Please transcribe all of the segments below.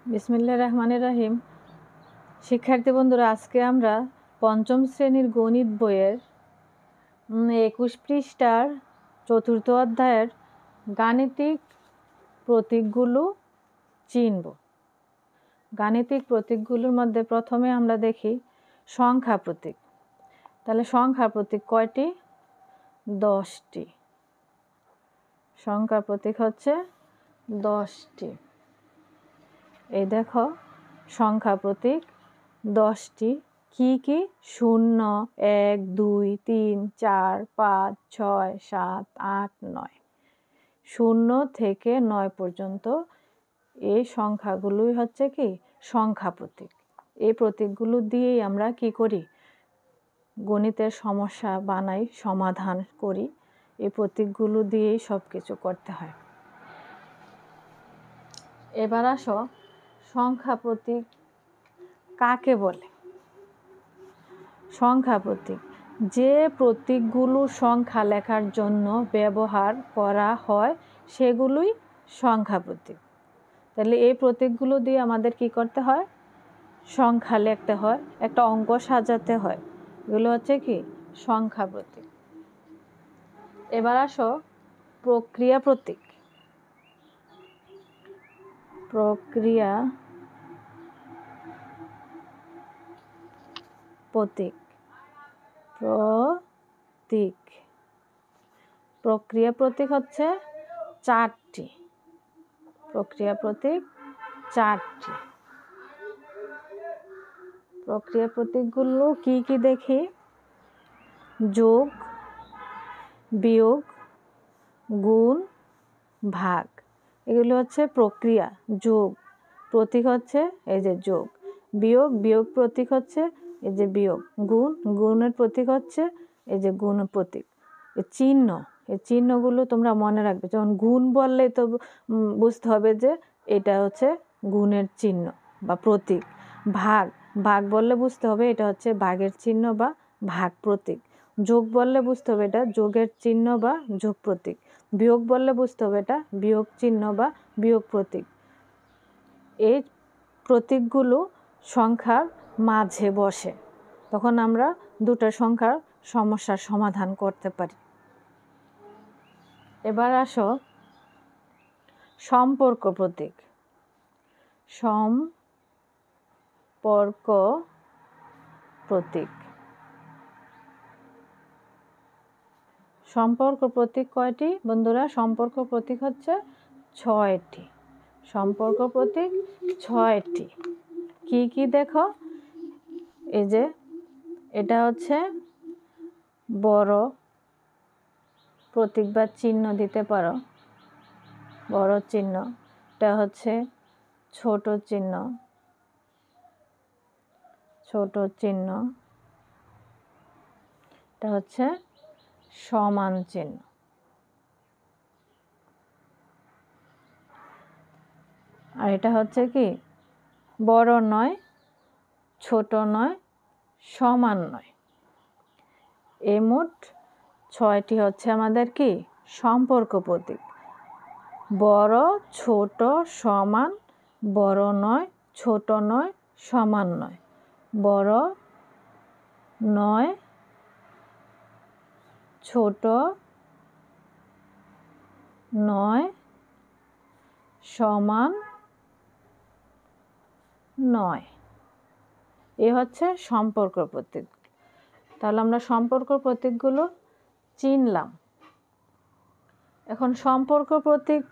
বিসমিল্লাহির রহমানির রহিম। শিক্ষার্থী বন্ধুরা, আজকে আমরা পঞ্চম শ্রেণীর গণিত বইয়ের 21 পৃষ্ঠার 4th অধ্যায়ের গাণিতিক প্রতীকগুলো চিনব। গাণিতিক প্রতীকগুলোর মধ্যে প্রথমে আমরা দেখি সংখ্যা প্রতীক। তাহলে সংখ্যা প্রতীক কয়টি? 10টি। সংখ্যা প্রতীক হচ্ছে 10টি। এই দেখো সংখ্যা প্রতীক 10টি। কি কি? 0, 1, 2, 3, 4, 5, 6, 7, 8, 9। 0 থেকে 9 পর্যন্ত এই সংখ্যাগুলোই হচ্ছে কি সংখ্যা প্রতীক। এই প্রতীকগুলো দিয়েই আমরা কি করি? গণিতের সমস্যা বানাই, সমাধান করি। এই প্রতীকগুলো দিয়েই সব কিছু করতে হয়। এবার আসো, সংখ্যা প্রতীক কাকে বলে? সংখ্যা প্রতীক যে প্রতীকগুলো সংখ্যা লেখার জন্য ব্যবহার করা হয় সেগুলোই সংখ্যা প্রতীক। তাহলে এই প্রতীকগুলো দিয়ে আমাদের কি করতে হয়? সংখ্যা লিখতে হয়, একটা অঙ্ক সাজাতে হয়। এগুলো হচ্ছে কি সংখ্যা প্রতীক। এবার আসো প্রক্রিয়া প্রতীক। প্রক্রিয়া প্রতীক। প্রতীক প্রক্রিয়া প্রতীক হচ্ছে 4টি। প্রক্রিয়া প্রতীক 4টি। প্রক্রিয়া প্রতীকগুলো কি কি দেখি? যোগ, বিয়োগ, গুণ, ভাগ। এগুলো হচ্ছে প্রক্রিয়া। যোগ প্রতীক হচ্ছে এই যে যোগ। বিয়োগ, বিয়োগ প্রতীক হচ্ছে এই যে বিয়োগ। গুণ, গুণের প্রতীক হচ্ছে এই যে গুণ প্রতীক। চিহ্ন, এই চিহ্নগুলো তোমরা মনে রাখবে। যেমন গুণ বললে তো বুঝতে হবে যে এটা হচ্ছে গুণের চিহ্ন বা প্রতীক। ভাগ, ভাগ বললে বুঝতে হবে এটা হচ্ছে ভাগের চিহ্ন বা ভাগ প্রতীক। যোগ বললে বুঝতে হবে এটা যোগের চিহ্ন বা যোগ প্রতীক। বিয়োগ বললে বুঝতে হবে এটা বিয়োগ চিহ্ন বা বিয়োগ প্রতীক। এই প্রতীকগুলো সংখ্যার মাঝে বসে, তখন আমরা দুটো সংখ্যার সমস্যার সমাধান করতে পারি। এবার আসো সম্পর্ক প্রতীক। সম্পর্ক প্রতীক। সম্পর্ক প্রতীক কয়টি বন্ধুরা? সম্পর্ক প্রতীক হচ্ছে 6টি। সম্পর্ক প্রতীক 6টি। কি কি দেখো? এই যে এটা হচ্ছে বড় প্রতীক বা চিহ্ন দিতে পারো, বড় চিহ্ন। এটা হচ্ছে ছোট চিহ্ন, ছোট চিহ্ন। এটা হচ্ছে সমান চিহ্ন। আর এটা হচ্ছে কি বড় নয়, ছোট নয়, সমান নয়। এই মোট 6টি হচ্ছে আমাদের কি সম্পর্ক প্রতীক। বড়, ছোট, সমান, বড় নয়, ছোট নয়, সমান নয়। বড় নয়, ছোট নয়, সমান নয়। এ হচ্ছে সম্পর্ক প্রতীক। তাহলে আমরা সম্পর্ক প্রতীকগুলো চিনলাম। এখন সম্পর্ক প্রতীক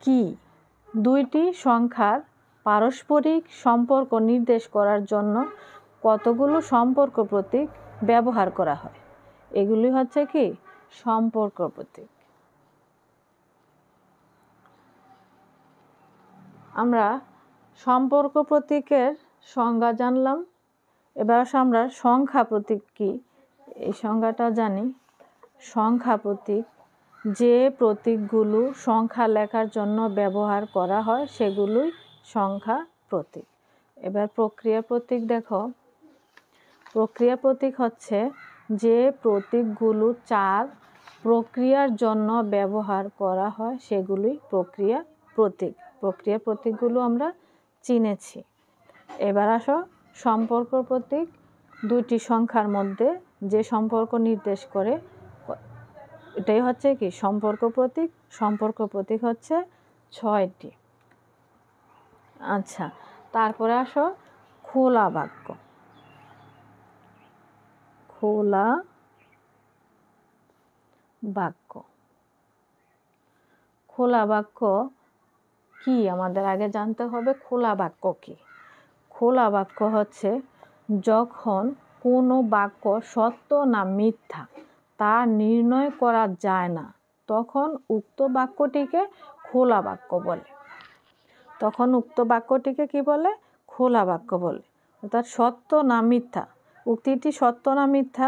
কি? দুইটি সংখ্যার পারস্পরিক সম্পর্ক নির্দেশ করার জন্য কতগুলো সম্পর্ক প্রতীক ব্যবহার করা হয়, এগুলি হচ্ছে কি সম্পর্ক প্রতীক। আমরা সম্পর্ক প্রতীকের সংজ্ঞা জানলাম। এবার আমরা সংখ্যা প্রতীক কি এই সংজ্ঞাটা জানি। সংখ্যা প্রতীক যে প্রতীকগুলো সংখ্যা লেখার জন্য ব্যবহার করা হয় সেগুলোই সংখ্যা প্রতীক। এবার প্রক্রিয়া প্রতীক দেখো। প্রক্রিয়া প্রতীক হচ্ছে যে প্রতীকগুলো 4 প্রক্রিয়ার জন্য ব্যবহার করা হয় সেগুলোই প্রক্রিয়া প্রতীক। প্রক্রিয়া প্রতীকগুলো আমরা চিনেছি। এবার আসো সম্পর্ক প্রতীক দুইটি সংখ্যার মধ্যে যে সম্পর্ক নির্দেশ করে, এটাই হচ্ছে কি সম্পর্ক প্রতীক। সম্পর্ক প্রতীক হচ্ছে 6টি। আচ্ছা, তারপরে আসো খোলা বাক্য। খোলা বাক্য, খোলা বাক্য কি আমাদের আগে জানতে হবে। খোলা বাক্য কি? খোলা বাক্য হচ্ছে যখন কোনো বাক্য সত্য না মিথ্যা তা নির্ণয় করা যায় না, তখন উক্ত বাক্যটিকে খোলা বাক্য বলে। তখন উক্ত বাক্যটিকে কি বলে? খোলা বাক্য বলে। অর্থাৎ সত্য না মিথ্যা, উক্তিটি সত্য না মিথ্যা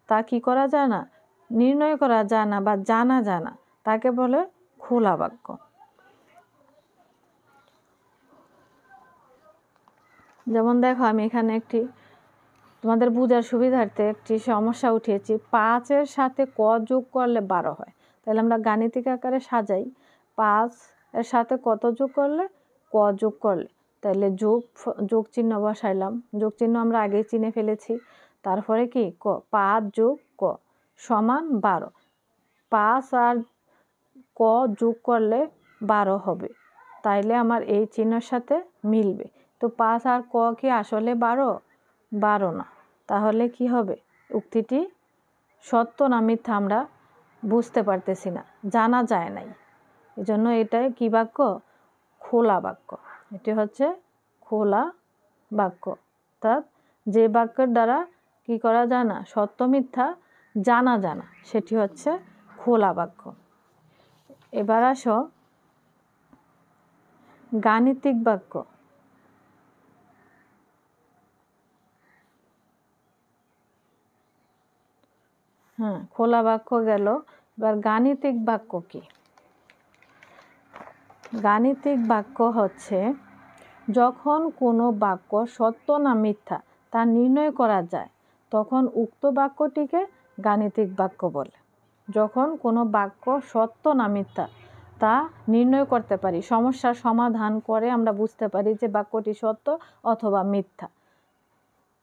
তা কি করা যায় না, নির্ণয় করা যায় না বা জানা যায় না, তাকে বলে খোলা বাক্য। যেমন দেখো, আমি এখানে একটি তোমাদের বোঝার সুবিধার্থে একটি সমস্যা উঠিয়েছি। 5-এর সাথে ক যোগ করলে 12 হয়। তাহলে আমরা গাণিতিক আকারে সাজাই। 5-এর সাথে কত যোগ করলে? ক যোগ করলে। তাহলে যোগ চিহ্ন বসাইলাম। যোগ চিহ্ন আমরা আগেই চিনে ফেলেছি। তারপরে কি 5 যোগ ক সমান 12। 5 আর ক যোগ করলে 12 হবে। তাইলে আমার এই চিহ্নের সাথে মিলবে। তো 5 আর ক কি আসলে 12? 12 না। তাহলে কি হবে? উক্তিটি সত্য না মিথ্যা আমরা বুঝতে পারতেছি না, জানা যায় নাই। এজন্য এটাই কি বাক্য? খোলা বাক্য। এটি হচ্ছে খোলা বাক্য। অর্থাৎ যে বাক্যের দ্বারা কি করা যায় না, সত্য মিথ্যা জানা যায় না, সেটি হচ্ছে খোলা বাক্য। এবার আসো গাণিতিক বাক্য। খোলা বাক্য গেল। এবার গাণিতিক বাক্য কি? গাণিতিক বাক্য হচ্ছে যখন কোনো বাক্য সত্য না মিথ্যা তা নির্ণয় করা যায়, তখন উক্ত বাক্যটিকে গাণিতিক বাক্য বলে। যখন কোনো বাক্য সত্য না মিথ্যা তা নির্ণয় করতে পারি, সমস্যার সমাধান করে আমরা বুঝতে পারি যে বাক্যটি সত্য অথবা মিথ্যা,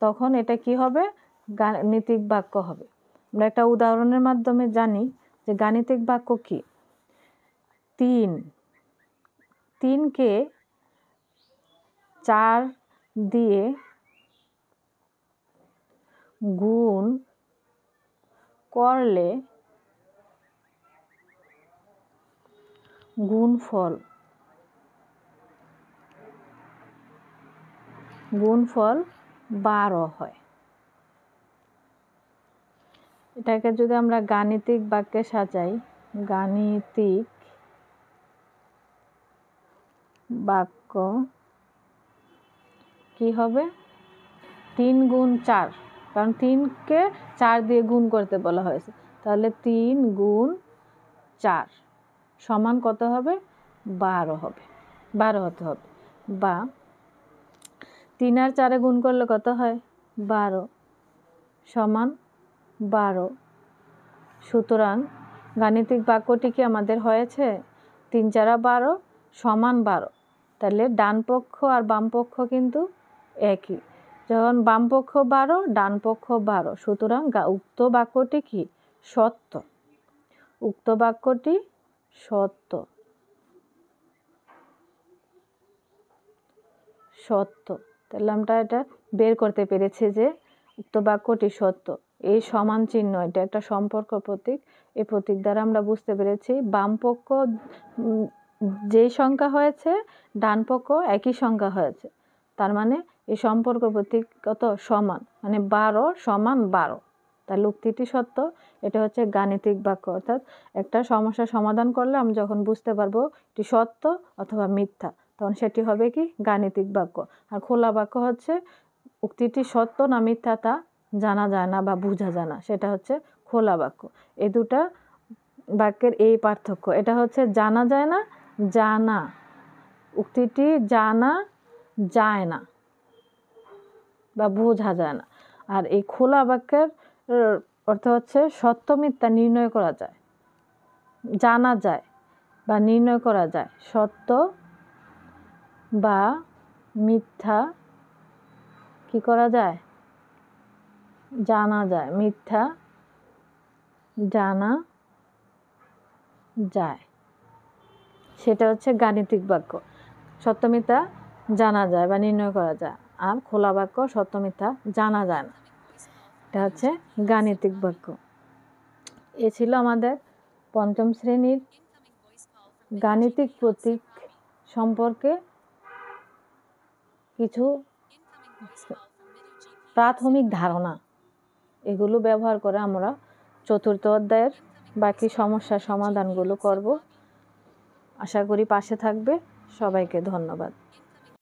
তখন এটা কি হবে? গাণিতিক বাক্য হবে। আমরা একটা উদাহরণের মাধ্যমে জানি যে গাণিতিক বাক্য কি। 3কে 4 দিয়ে গুণ করলে গুণফল 12 হয়। এটাকে যদি আমরা গাণিতিক বাক্যে সাজাই, গাণিতিক বাক্য কি হবে? 3 গুণ 4, কারণ 3কে 4 দিয়ে গুণ করতে বলা হয়েছে। তাহলে 3 গুণ 4 সমান কত হবে? 12 হবে। 12 হতে হবে। বা 3 আর 4 গুণ করলে কত হয়? 12 সমান 12। সুতরাং গাণিতিক বাক্যটি কি আমাদের হয়েছে 3 4 12 সমান 12। তাহলে ডান পক্ষ আর বাম পক্ষ কিন্তু একই। যখন বাম পক্ষ 12, ডান পক্ষ 12, সুতরাং উক্ত বাক্যটি কি? সত্য। উক্ত বাক্যটি সত্য। সত্য। তাহলে আমরা এটা বের করতে পেরেছি যে উক্ত বাক্যটি সত্য। এই সমান চিহ্ন, এটা একটা সম্পর্ক প্রতীক। এই প্রতীক দ্বারা আমরা বুঝতে পেরেছি বাম পক্ষ যে সংখ্যা হয়েছে, ডান পক্ষ একই সংখ্যা হয়েছে। তার মানে এই সম্পর্ক প্রতীক কত? সমান, মানে 12 সমান 12। তাহলে উক্তিটি সত্য। এটা হচ্ছে গাণিতিক বাক্য। অর্থাৎ একটা সমস্যার সমাধান করলে আমি যখন বুঝতে পারবো এটি সত্য অথবা মিথ্যা, তখন সেটি হবে কি? গাণিতিক বাক্য। আর খোলা বাক্য হচ্ছে উক্তিটি সত্য না মিথ্যা তা জানা যায় না বা বোঝা যায় না, সেটা হচ্ছে খোলা বাক্য। এই দুটা বাক্যের এই পার্থক্য। এটা হচ্ছে জানা যায় না, জানা, উক্তিটি জানা যায় না বা বোঝা যায় না। আর এই খোলা বাক্যের অর্থ হচ্ছে সত্য মিথ্যা নির্ণয় করা যায়, জানা যায় বা নির্ণয় করা যায়। সত্য বা মিথ্যা কি করা যায়? জানা যায়। মিথ্যা জানা যায়, সেটা হচ্ছে গাণিতিক বাক্য। সত্য মিথ্যা জানা যায় বা নির্ণয় করা যায়, আর খোলা বাক্য সত্য মিথ্যা জানা যায় না, এটা হচ্ছে গাণিতিক বাক্য। এ ছিল আমাদের পঞ্চম শ্রেণীর গাণিতিক প্রতীক সম্পর্কে কিছু প্রাথমিক ধারণা। এগুলো ব্যবহার করে আমরা চতুর্থ অধ্যায়ের বাকি সমস্যার সমাধানগুলো করব। আশা করি পাশে থাকবে। সবাইকে ধন্যবাদ।